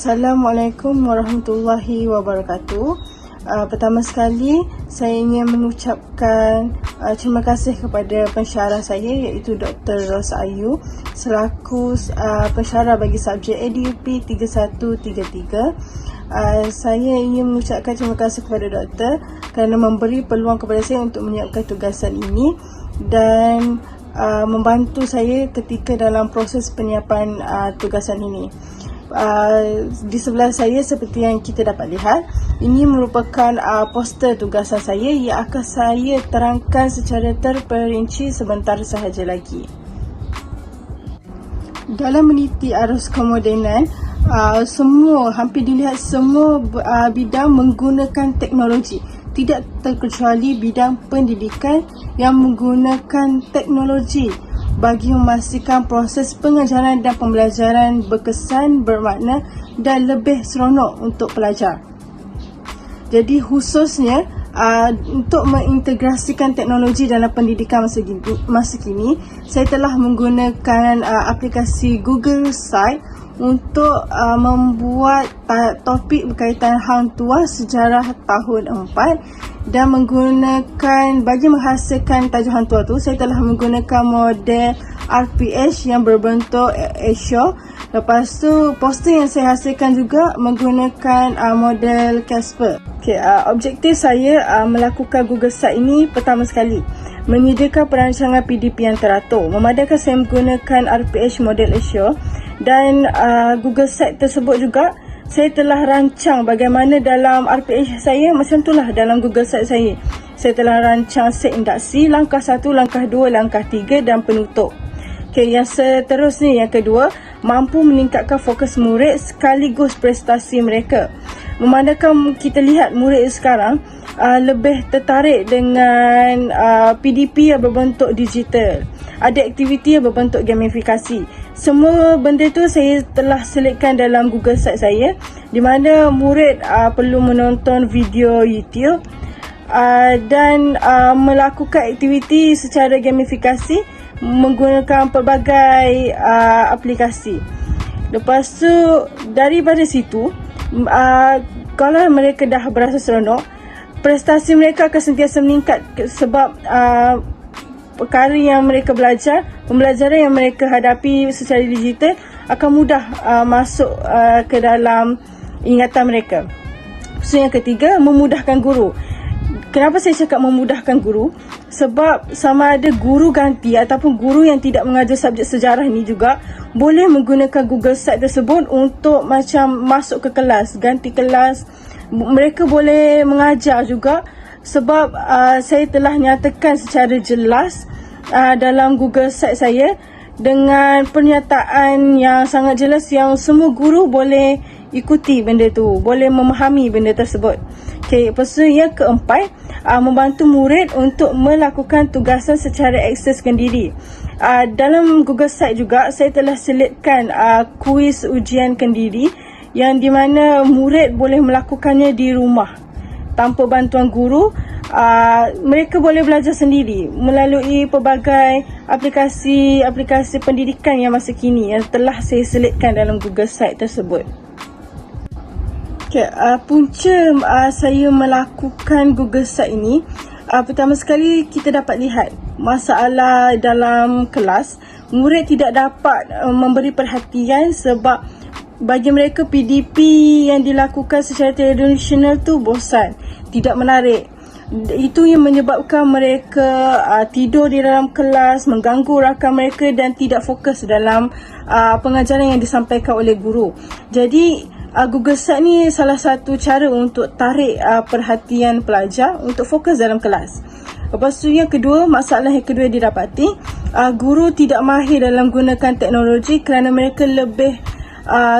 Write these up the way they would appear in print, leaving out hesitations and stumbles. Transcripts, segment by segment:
Assalamualaikum warahmatullahi wabarakatuh. Pertama sekali, saya ingin mengucapkan terima kasih kepada pensyarah saya iaitu Dr. Ros Ayu selaku pensyarah bagi subjek EDUP 3133. Saya ingin mengucapkan terima kasih kepada doktor kerana memberi peluang kepada saya untuk menyiapkan tugasan ini dan membantu saya ketika dalam proses penyiapan tugasan ini. Di sebelah saya seperti yang kita dapat lihat, ini merupakan poster tugasan saya yang akan saya terangkan secara terperinci sebentar sahaja lagi. Dalam meniti arus kemodenan, hampir dilihat semua bidang menggunakan teknologi. Tidak terkecuali bidang pendidikan yang menggunakan teknologi bagi memastikan proses pengajaran dan pembelajaran berkesan, bermakna dan lebih seronok untuk pelajar. Jadi khususnya untuk mengintegrasikan teknologi dalam pendidikan masa kini, saya telah menggunakan aplikasi Google Site untuk membuat topik berkaitan Hang Tuah sejarah tahun 4 dan bagi menghasilkan tajuk Hang Tuah tu, saya telah menggunakan model RPH yang berbentuk Asia. Lepas tu poster yang saya hasilkan juga menggunakan model Casper. Objektif saya melakukan Google Site ini pertama sekali menyediakan perancangan PDP yang teratur. Memandangkan saya menggunakan RPH model Asia dan Google Site tersebut juga saya telah rancang bagaimana dalam RPH saya, macam itulah dalam Google Site saya. Saya telah rancang set induksi, langkah 1, langkah 2, langkah 3 dan penutup. Yang seterusnya, yang kedua, mampu meningkatkan fokus murid sekaligus prestasi mereka. Memandangkan kita lihat murid sekarang lebih tertarik dengan PDP yang berbentuk digital. Ada aktiviti yang berbentuk gamifikasi. Semua benda tu saya telah selitkan dalam Google Site saya, di mana murid perlu menonton video YouTube dan melakukan aktiviti secara gamifikasi menggunakan pelbagai aplikasi. Lepas tu daripada situ, kalau mereka dah berasa seronok, prestasi mereka akan sentiasa meningkat sebab perkara yang mereka belajar, pembelajaran yang mereka hadapi secara digital akan mudah masuk ke dalam ingatan mereka. So yang ketiga, memudahkan guru. Kenapa saya cakap memudahkan guru? Sebab sama ada guru ganti ataupun guru yang tidak mengajar subjek sejarah ni juga boleh menggunakan Google Site tersebut untuk macam masuk ke kelas, ganti kelas. Mereka boleh mengajar juga sebab saya telah nyatakan secara jelas dalam Google Site saya dengan pernyataan yang sangat jelas yang semua guru boleh ikuti benda tu, boleh memahami benda tersebut. Lepas tu yang keempat, membantu murid untuk melakukan tugasan secara akses kendiri. Dalam Google Site juga saya telah selitkan kuis ujian kendiri yang di mana murid boleh melakukannya di rumah tanpa bantuan guru. Mereka boleh belajar sendiri melalui pelbagai aplikasi pendidikan yang masa kini yang telah saya selitkan dalam Google Site tersebut. Punca saya melakukan Google Site ini, pertama sekali kita dapat lihat masalah dalam kelas. Murid tidak dapat memberi perhatian sebab bagi mereka PDP yang dilakukan secara tradisional tu bosan, tidak menarik. Itu yang menyebabkan mereka tidur di dalam kelas, mengganggu rakan mereka dan tidak fokus dalam pengajaran yang disampaikan oleh guru. Jadi Google Site ni salah satu cara untuk tarik perhatian pelajar untuk fokus dalam kelas. Lepas tu yang kedua, masalah yang kedua didapati, guru tidak mahir dalam menggunakan teknologi kerana mereka lebih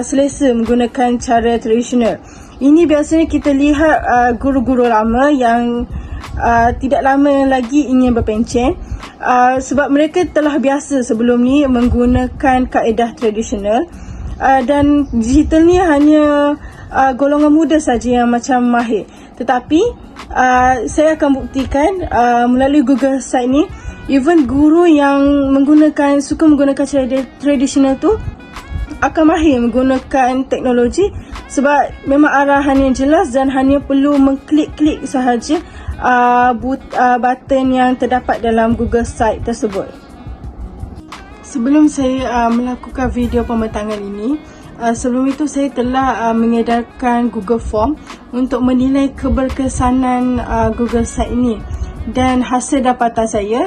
selesa menggunakan cara tradisional. Ini biasanya kita lihat guru-guru lama yang tidak lama lagi ingin berpencen sebab mereka telah biasa sebelum ni menggunakan kaedah tradisional dan digital ni hanya golongan muda saja yang macam mahir. Tetapi saya akan buktikan melalui Google Site ni, even guru yang suka menggunakan cara tradisional tu akan mahir menggunakan teknologi Sebab memang arahan yang jelas dan hanya perlu mengklik-klik sahaja button yang terdapat dalam Google Site tersebut. Sebelum saya melakukan video pembentangan ini, sebelum itu saya telah mengedarkan Google Form untuk menilai keberkesanan Google Site ini. Dan hasil dapatan saya,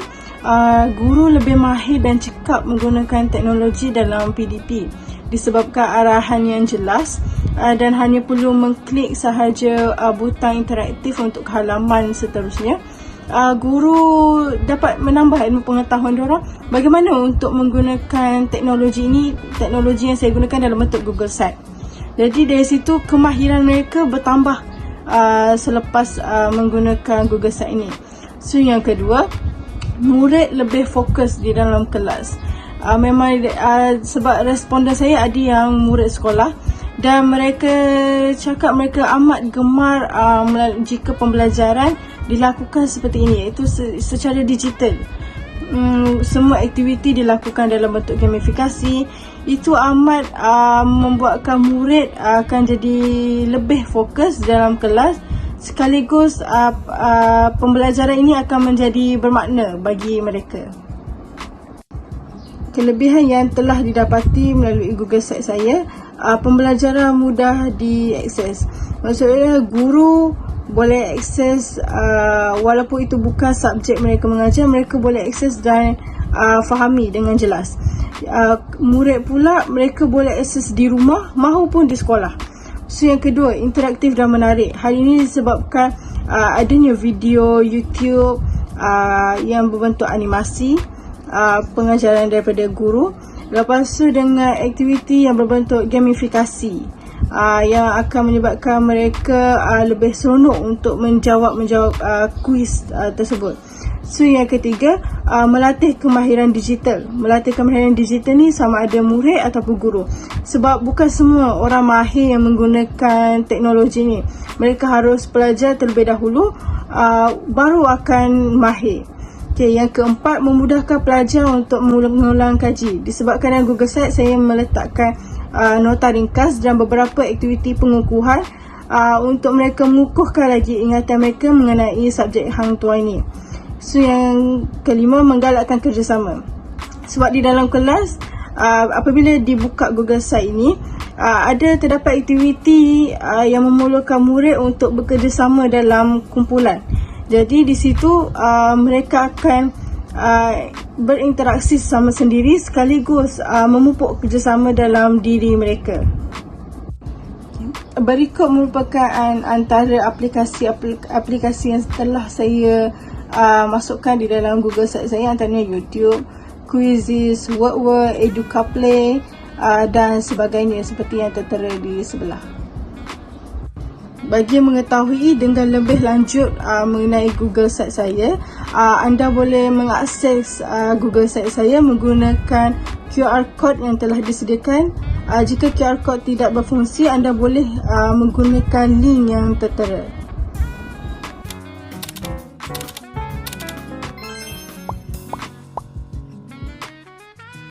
guru lebih mahir dan cekap menggunakan teknologi dalam PDP disebabkan arahan yang jelas dan hanya perlu mengklik sahaja butang interaktif untuk halaman seterusnya. Guru dapat menambah ilmu pengetahuan diorang bagaimana untuk menggunakan teknologi ini, teknologi yang saya gunakan dalam bentuk Google Site. Jadi dari situ kemahiran mereka bertambah selepas menggunakan Google Site ini. So yang kedua, murid lebih fokus di dalam kelas. Memang sebab responden saya ada yang murid sekolah dan mereka cakap mereka amat gemar jika pembelajaran dilakukan seperti ini, iaitu secara digital. Semua aktiviti dilakukan dalam bentuk gamifikasi. Itu amat membuatkan murid akan jadi lebih fokus dalam kelas, sekaligus pembelajaran ini akan menjadi bermakna bagi mereka. Kelebihan yang telah didapati melalui Google Site saya, pembelajaran mudah diakses. Maksudnya guru boleh akses walaupun itu bukan subjek mereka mengajar, mereka boleh akses dan fahami dengan jelas. Murid pula mereka boleh akses di rumah maupun di sekolah. So yang kedua, interaktif dan menarik. Hal ini disebabkan adanya video YouTube yang berbentuk animasi, pengajaran daripada guru. Lepas tu dengan aktiviti yang berbentuk gamifikasi yang akan menyebabkan mereka lebih seronok untuk menjawab kuis tersebut. So yang ketiga, melatih kemahiran digital. Melatih kemahiran digital ni sama ada murid ataupun guru. Sebab bukan semua orang mahir yang menggunakan teknologi ni. Mereka harus belajar terlebih dahulu, baru akan mahir. Okay, yang keempat, memudahkan pelajar untuk mengulang kaji. Disebabkan dalam Google Site saya meletakkan nota ringkas dan beberapa aktiviti pengukuhan untuk mereka mengukuhkan lagi ingatan mereka mengenai subjek hang tuah ini. So yang kelima, menggalakkan kerjasama. Sebab di dalam kelas, apabila dibuka Google Site ini, terdapat aktiviti yang memerlukan murid untuk bekerjasama dalam kumpulan. Jadi di situ mereka akan berinteraksi sama sendiri sekaligus memupuk kerjasama dalam diri mereka. Berikut merupakan antara aplikasi yang telah saya masukkan di dalam Google Site saya, antaranya YouTube, Quizizz, Wordword, Educaplay dan sebagainya seperti yang tertera di sebelah. Bagi mengetahui dengan lebih lanjut mengenai Google Site saya, anda boleh mengakses Google Site saya menggunakan QR code yang telah disediakan. Jika QR code tidak berfungsi, anda boleh menggunakan link yang tertera.